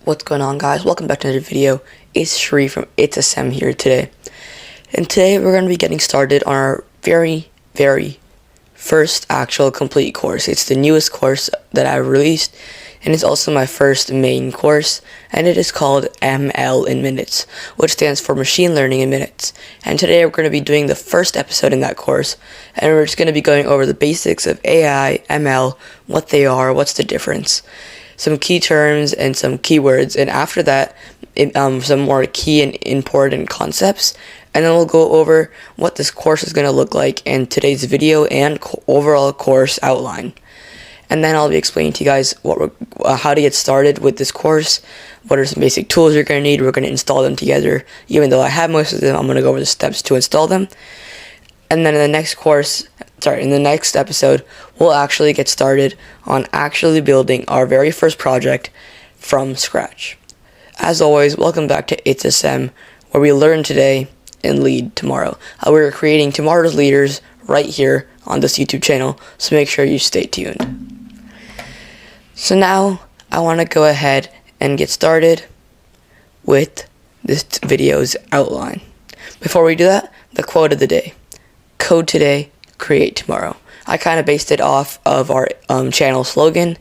What's going on, guys? Welcome back to another video. It's Shree from It's a Sem here today. And today we're going to be getting started on our very first actual complete course. It's the newest course that I released, and it's also my first main course, and it is called ML in Minutes, which stands for Machine Learning in Minutes. And today we're going to be doing the first episode in that course, and we're just going to be going over the basics of AI, ML, what they are, what's the difference, some key terms and some keywords, and after that some more key and important concepts, and then we'll go over what this course is going to look like in today's video and overall course outline. And then I'll be explaining to you guys how to get started with this course, what are some basic tools you're going to need. We're going to install them together. Even though I have most of them, I'm going to go over the steps to install them. And then in the next episode, we'll actually get started on actually building our very first project from scratch. As always, welcome back to It's a Sem, where we learn today and lead tomorrow. We're creating tomorrow's leaders right here on this YouTube channel, so make sure you stay tuned. So now, I want to go ahead and get started with this video's outline. Before we do that, the quote of the day. Code today, create tomorrow. I kind of based it off of our channel slogan.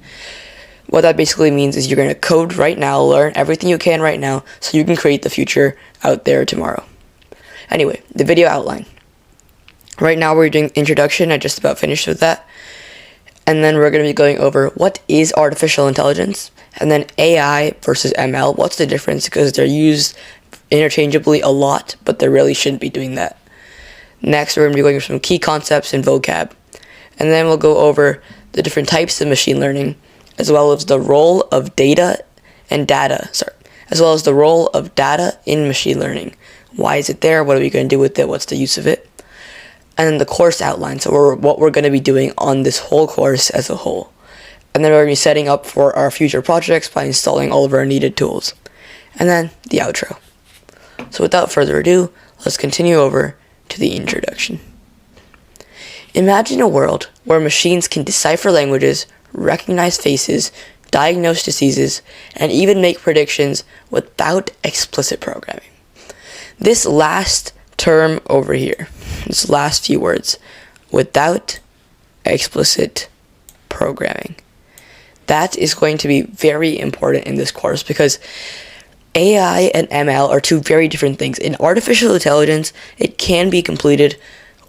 What that basically means is you're going to code right now, learn everything you can right now, so you can create the future out there tomorrow. Anyway, the video outline. Right now we're doing introduction. I just about finished with that. And then we're going to be going over what is artificial intelligence, and then AI versus ML. What's the difference? Because they're used interchangeably a lot, but they really shouldn't be doing that. Next, we're going to be going over some key concepts and vocab. And then we'll go over the different types of machine learning, as well as the role of data in machine learning. Why is it there? What are we going to do with it? What's the use of it? And then the course outline, so what we're going to be doing on this whole course as a whole. And then we're going to be setting up for our future projects by installing all of our needed tools. And then the outro. So without further ado, let's continue over to the introduction. Imagine a world where machines can decipher languages, recognize faces, diagnose diseases, and even make predictions without explicit programming. This last term over here, this last few words, without explicit programming, that is going to be very important in this course, because AI and ML are two very different things. In artificial intelligence, it can be completed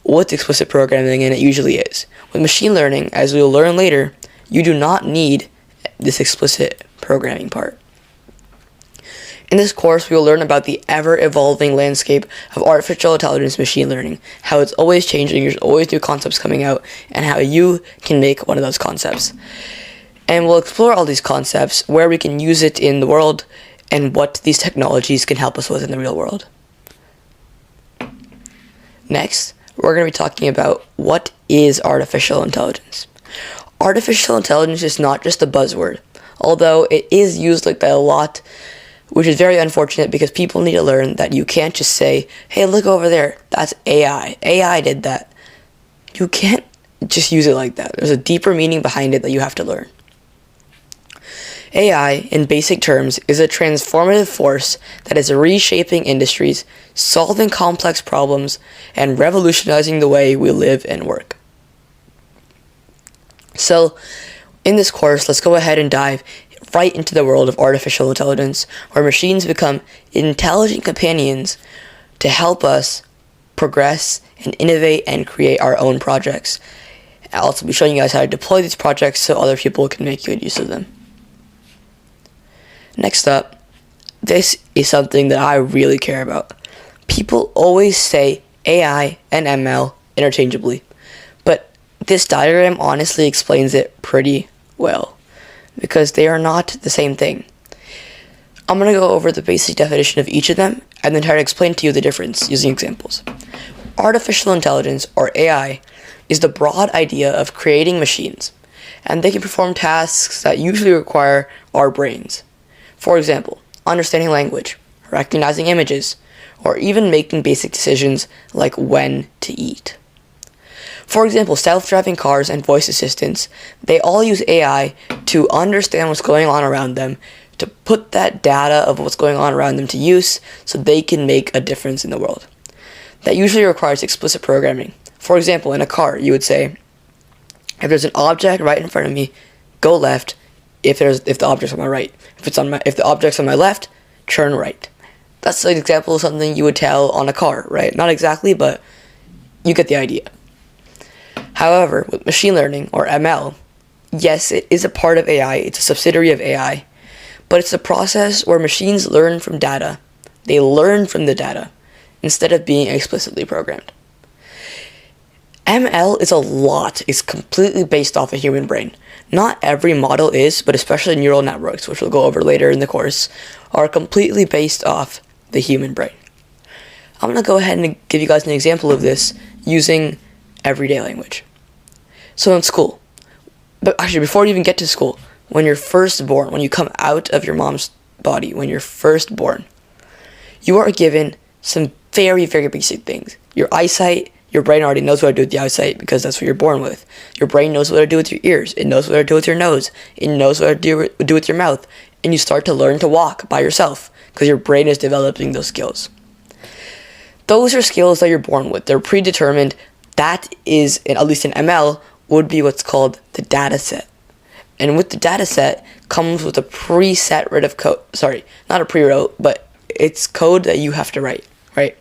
with explicit programming, and it usually is. With machine learning, as we'll learn later, you do not need this explicit programming part. In this course, we will learn about the ever-evolving landscape of artificial intelligence machine learning, how it's always changing, there's always new concepts coming out, and how you can make one of those concepts. And we'll explore all these concepts, where we can use it in the world, and what these technologies can help us with in the real world. Next, we're going to be talking about what is artificial intelligence. Artificial intelligence is not just a buzzword, although it is used like that a lot, which is very unfortunate, because people need to learn that you can't just say, hey, look over there, that's AI. AI did that. You can't just use it like that. There's a deeper meaning behind it that you have to learn. AI, in basic terms, is a transformative force that is reshaping industries, solving complex problems, and revolutionizing the way we live and work. So, in this course, let's go ahead and dive right into the world of artificial intelligence, where machines become intelligent companions to help us progress and innovate and create our own projects. I'll also be showing you guys how to deploy these projects so other people can make good use of them. Next up, this is something that I really care about. People always say AI and ML interchangeably, but this diagram honestly explains it pretty well, because they are not the same thing. I'm going to go over the basic definition of each of them, and then try to explain to you the difference using examples. Artificial intelligence, or AI, is the broad idea of creating machines, and they can perform tasks that usually require our brains. For example, understanding language, recognizing images, or even making basic decisions like when to eat. For example, self-driving cars and voice assistants, they all use AI to understand what's going on around them, to put that data of what's going on around them to use so they can make a difference in the world. That usually requires explicit programming. For example, in a car, you would say, if there's an object right in front of me, go left. If the object's on my right, if the object's on my left, turn right. That's an example of something you would tell on a car, right? Not exactly, but you get the idea. However, with machine learning, or ML, yes, it is a part of AI. It's a subsidiary of AI, but it's a process where machines learn from data. They learn from the data instead of being explicitly programmed. ML is completely based off a human brain. Not every model is, but especially neural networks, which we'll go over later in the course, are completely based off the human brain. I'm going to go ahead and give you guys an example of this using everyday language. So in school, but actually before you even get to school, when you're first born, when you come out of your mom's body, when you're first born, you are given some very, very basic things. Your eyesight, your brain already knows what to do with the eyesight because that's what you're born with. Your brain knows what to do with your ears. It knows what to do with your nose. It knows what to do with your mouth. And you start to learn to walk by yourself because your brain is developing those skills. Those are skills that you're born with. They're predetermined. That is, at least in ML, would be what's called the data set. And with the data set comes with a preset writ of code. Sorry, not a pre-wrote, but it's code that you have to write, right?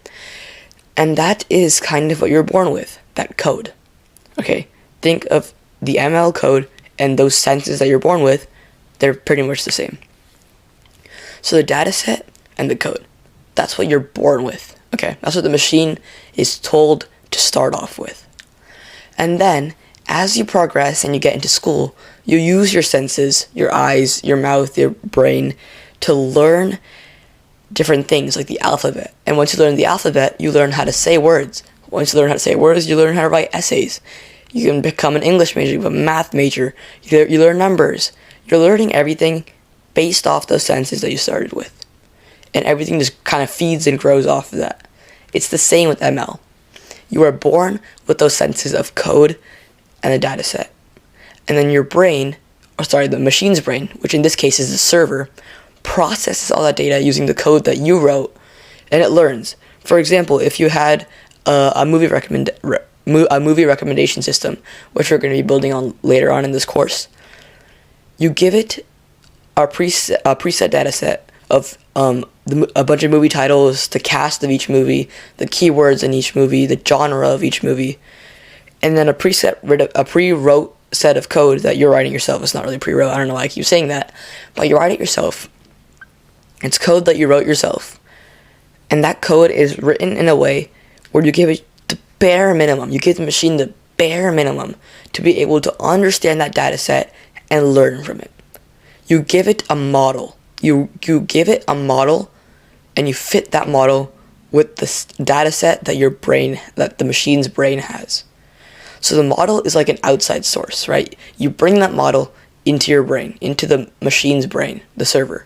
And that is kind of what you're born with, that code. Okay, think of the ML code and those sentences that you're born with, they're pretty much the same. So the data set and the code, that's what you're born with. Okay, that's what the machine is told to start off with. And then, as you progress and you get into school, you use your senses, your eyes, your mouth, your brain, to learn different things like the alphabet. And once you learn the alphabet, you learn how to say words. Once you learn how to say words, you learn how to write essays. You can become an English major, you become a math major. You learn numbers. You're learning everything based off those senses that you started with. And everything just kind of feeds and grows off of that. It's the same with ML. You are born with those senses of code and a data set. And then your brain, the machine's brain, which in this case is the server, processes all that data using the code that you wrote, and it learns. For example, if you had a movie recommendation system, which we're going to be building on later on in this course, you give it a preset data set of a bunch of movie titles, the cast of each movie, the keywords in each movie, the genre of each movie, and then a pre-wrote set of code that you're writing yourself. It's not really pre-wrote, I don't know why I keep saying that, but you write it yourself. It's code that you wrote yourself. And that code is written in a way where you give it the bare minimum. You give the machine the bare minimum to be able to understand that data set and learn from it. You give it a model. You give it a model and you fit that model with the data set that the machine's brain has. So the model is like an outside source, right? You bring that model into your brain, into the machine's brain, the server.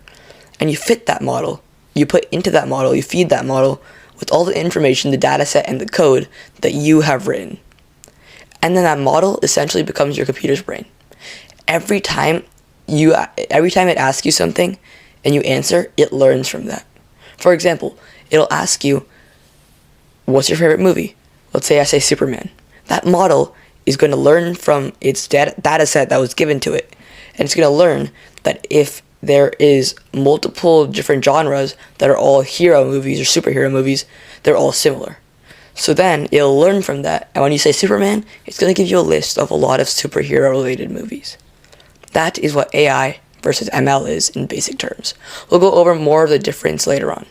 And you fit that model, you put into that model, you feed that model with all the information, the data set, and the code that you have written. And then that model essentially becomes your computer's brain. Every time it asks you something and you answer, it learns from that. For example, it'll ask you, what's your favorite movie? Let's say I say Superman. That model is going to learn from its data set that was given to it. And it's going to learn that if there is multiple different genres that are all hero movies or superhero movies, they're all similar. So then it'll learn from that, and when you say Superman, it's going to give you a list of a lot of superhero related movies. That is what AI versus ML is in basic terms. We'll go over more of the difference later on.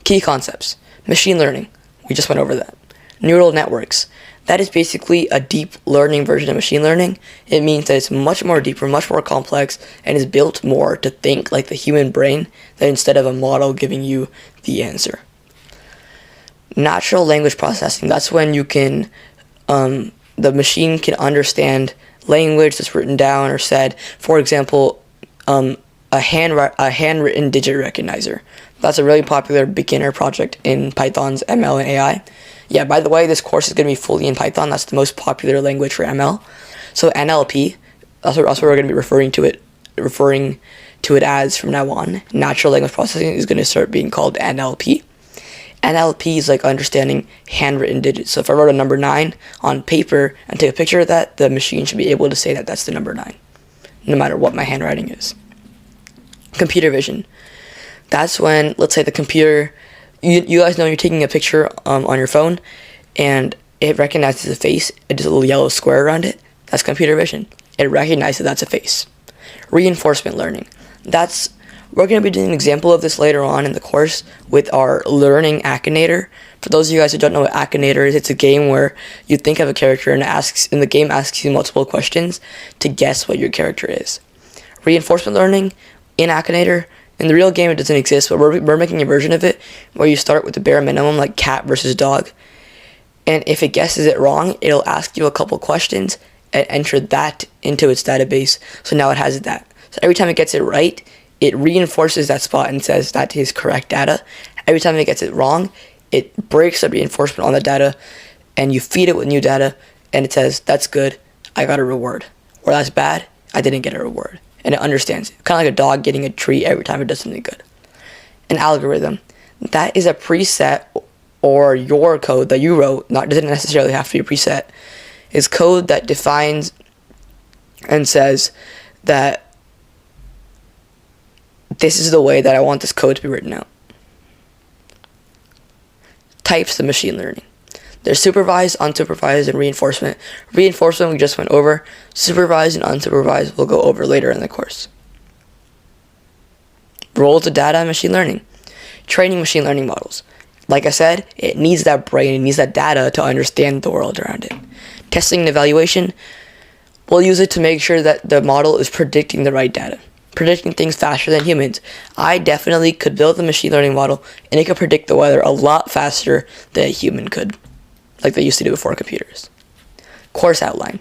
Key concepts. Machine learning. We just went over that. Neural networks. That is basically a deep learning version of machine learning. It means that it's much more deeper, much more complex, and is built more to think like the human brain than instead of a model giving you the answer. Natural language processing. That's when you can, the machine can understand language that's written down or said. For example, a handwritten digit recognizer. That's a really popular beginner project in Python's ML and AI. Yeah, by the way, this course is going to be fully in Python. That's the most popular language for ML. So NLP, that's what we're going to be referring to it referring to it as from now on. Natural language processing is going to start being called NLP. NLP is like understanding handwritten digits. So if I wrote a number 9 on paper and take a picture of that, the machine should be able to say that that's the number 9, no matter what my handwriting is. Computer vision. That's when, let's say the computer, you guys know you're taking a picture on your phone and it recognizes a face. It does a little yellow square around it. That's computer vision. It recognizes that's a face. Reinforcement learning. We're going to be doing an example of this later on in the course with our Learning Akinator. For those of you guys who don't know what Akinator is, it's a game where you think of a character and the game asks you multiple questions to guess what your character is. Reinforcement learning in Akinator, in the real game it doesn't exist, but we're making a version of it where you start with the bare minimum, like cat versus dog. And if it guesses it wrong, it'll ask you a couple questions and enter that into its database. So now it has that. So every time it gets it right, it reinforces that spot and says that is correct data. Every time it gets it wrong, it breaks the reinforcement on the data, and you feed it with new data, and it says, that's good, I got a reward. Or that's bad, I didn't get a reward. And it understands it. Kind of like a dog getting a treat every time it does something good. An algorithm. That is a preset or your code that you wrote, doesn't necessarily have to be a preset, is code that defines and says that this is the way that I want this code to be written out. Types of machine learning. There's supervised, unsupervised, and reinforcement. Reinforcement we just went over. Supervised and unsupervised we'll go over later in the course. Roles of data and machine learning. Training machine learning models. Like I said, it needs that brain, it needs that data to understand the world around it. Testing and evaluation. We'll use it to make sure that the model is predicting the right data. Predicting things faster than humans. I definitely could build a machine learning model and it could predict the weather a lot faster than a human could, like they used to do before computers. Course outline.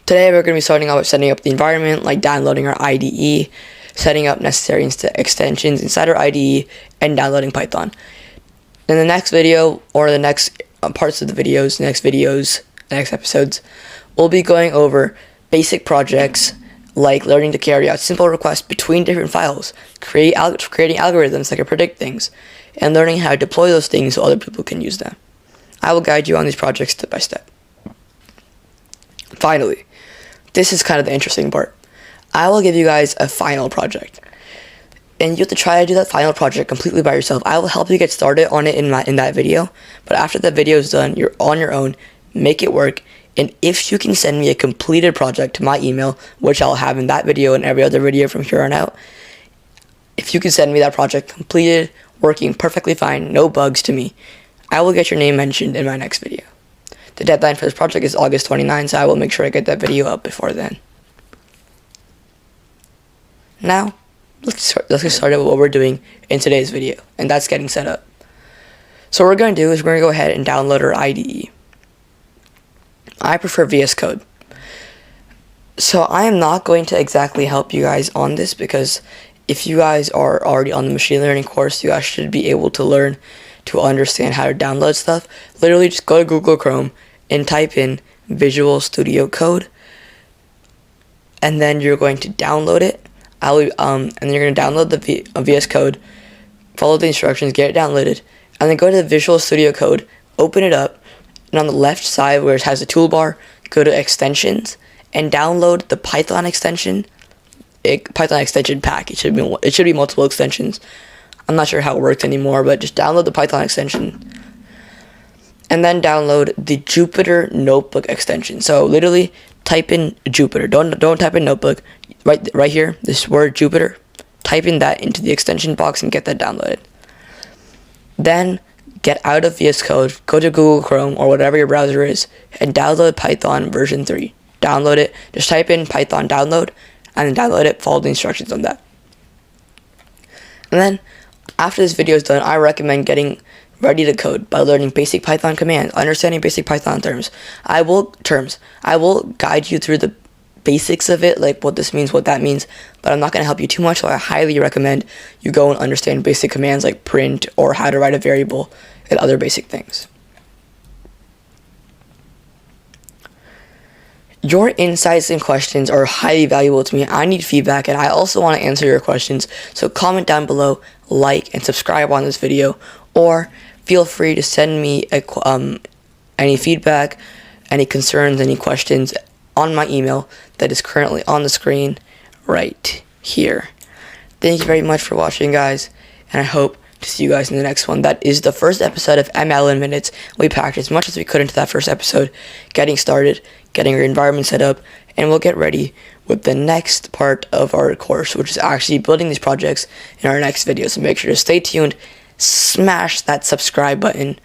Today we're going to be starting off with setting up the environment, like downloading our IDE, setting up necessary extensions inside our IDE, and downloading Python. In the next video, or the next parts of the videos, next episodes, we'll be going over basic projects, like learning to carry out simple requests between different files, creating algorithms that can predict things, and learning how to deploy those things so other people can use them. I will guide you on these projects step by step. Finally, this is kind of the interesting part. I will give you guys a final project, and you have to try to do that final project completely by yourself. I will help you get started on it in that video, but after the video is done, you're on your own, make it work. And if you can send me a completed project to my email, which I'll have in that video and every other video from here on out, if you can send me that project completed, working perfectly fine, no bugs to me, I will get your name mentioned in my next video. The deadline for this project is August 29th, so I will make sure I get that video up before then. Now, let's get started with what we're doing in today's video, and that's getting set up. So what we're going to do is we're going to go ahead and download our IDE. I prefer VS Code. So I am not going to exactly help you guys on this, because if you guys are already on the machine learning course, you guys should be able to learn to understand how to download stuff. Literally just go to Google Chrome and type in Visual Studio Code, and then you're going to download it. And then you're going to download the VS Code, follow the instructions, get it downloaded, and then go to the Visual Studio Code, open it up, and on the left side where it has the toolbar, go to extensions and download the Python extension, Python extension pack. It should be multiple extensions. I'm not sure how it works anymore, but just download the Python extension and then download the Jupyter Notebook extension. So literally type in Jupyter. Don't type in Notebook. Right here, this word Jupyter. Type in that into the extension box and get that downloaded. Then get out of VS Code, go to Google Chrome or whatever your browser is, and download Python version 3. Download it. Just type in Python download, and then download it. Follow the instructions on that. And then, after this video is done, I recommend getting ready to code by learning basic Python commands, understanding basic Python terms. I will guide you through the basics of it, like what this means, what that means, but I'm not going to help you too much, so I highly recommend you go and understand basic commands like print or how to write a variable and other basic things. Your insights and questions are highly valuable to me. I need feedback, and I also want to answer your questions. So comment down below, like, and subscribe on this video, or feel free to send me any feedback, any concerns, any questions on my email that is currently on the screen right here. Thank you very much for watching, guys, and I hope to see you guys in the next one. That is the first episode of ML in Minutes. We packed as much as we could into that first episode, getting started, getting our environment set up, and we'll get ready with the next part of our course, which is actually building these projects in our next video. So make sure to stay tuned, smash that subscribe button,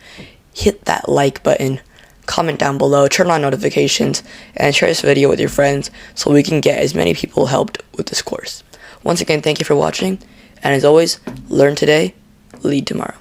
hit that like button, comment down below, turn on notifications, and share this video with your friends so we can get as many people helped with this course. Once again, thank you for watching, and as always, learn today, lead tomorrow.